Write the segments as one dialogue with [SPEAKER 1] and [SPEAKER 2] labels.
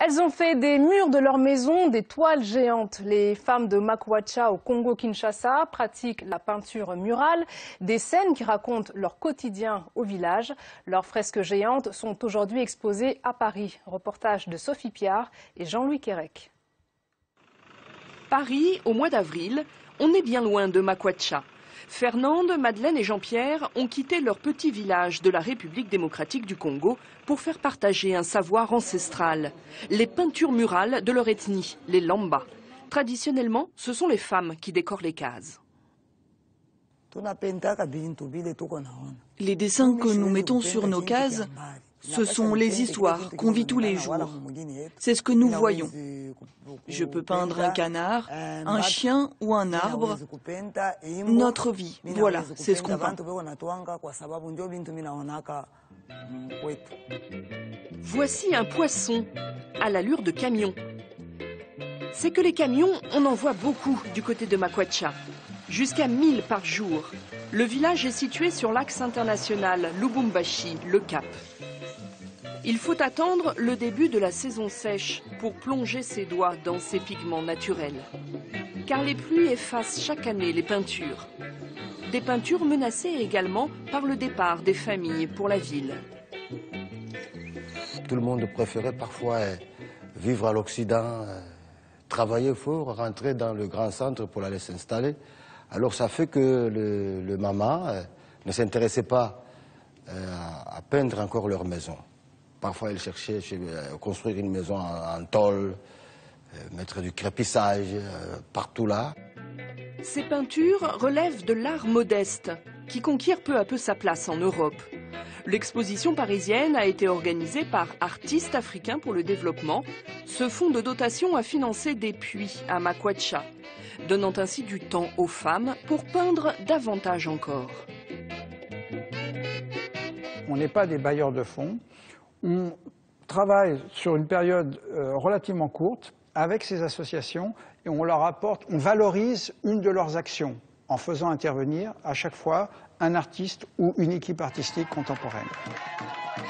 [SPEAKER 1] Elles ont fait des murs de leur maison des toiles géantes. Les femmes de Makwacha au Congo-Kinshasa pratiquent la peinture murale, des scènes qui racontent leur quotidien au village. Leurs fresques géantes sont aujourd'hui exposées à Paris. Reportage de Sophie Piard et Jean-Louis Quérec.
[SPEAKER 2] Paris, au mois d'avril, on est bien loin de Makwacha. Fernande, Madeleine et Jean-Pierre ont quitté leur petit village de la République démocratique du Congo pour faire partager un savoir ancestral. Les peintures murales de leur ethnie, les Lamba. Traditionnellement, ce sont les femmes qui décorent les cases.
[SPEAKER 3] Les dessins que nous mettons sur nos cases, ce sont les histoires qu'on vit tous les jours. C'est ce que nous voyons. Je peux peindre un canard, un chien ou un arbre. Notre vie, voilà, c'est ce qu'on peint.
[SPEAKER 2] Voici un poisson à l'allure de camion. C'est que les camions, on en voit beaucoup du côté de Makwacha. Jusqu'à 1000 par jour. Le village est situé sur l'axe international Lubumbashi, le Cap. Il faut attendre le début de la saison sèche pour plonger ses doigts dans ces pigments naturels. Car les pluies effacent chaque année les peintures. Des peintures menacées également par le départ des familles pour la ville.
[SPEAKER 4] Tout le monde préférait parfois vivre à l'Occident, travailler fort, rentrer dans le grand centre pour aller s'installer. Alors ça fait que le maman ne s'intéressait pas à peindre encore leur maison. Parfois, ils cherchaient à construire une maison en tôle, mettre du crépissage partout là.
[SPEAKER 2] Ces peintures relèvent de l'art modeste qui conquiert peu à peu sa place en Europe. L'exposition parisienne a été organisée par Artistes africains pour le développement. Ce fonds de dotation a financé des puits à Makwacha, donnant ainsi du temps aux femmes pour peindre davantage encore.
[SPEAKER 5] On n'est pas des bailleurs de fonds. On travaille sur une période relativement courte avec ces associations et on leur apporte, on valorise une de leurs actions en faisant intervenir à chaque fois un artiste ou une équipe artistique contemporaine.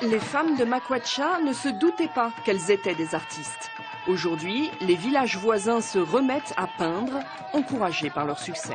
[SPEAKER 2] Les femmes de Makwacha ne se doutaient pas qu'elles étaient des artistes. Aujourd'hui, les villages voisins se remettent à peindre, encouragés par leur succès.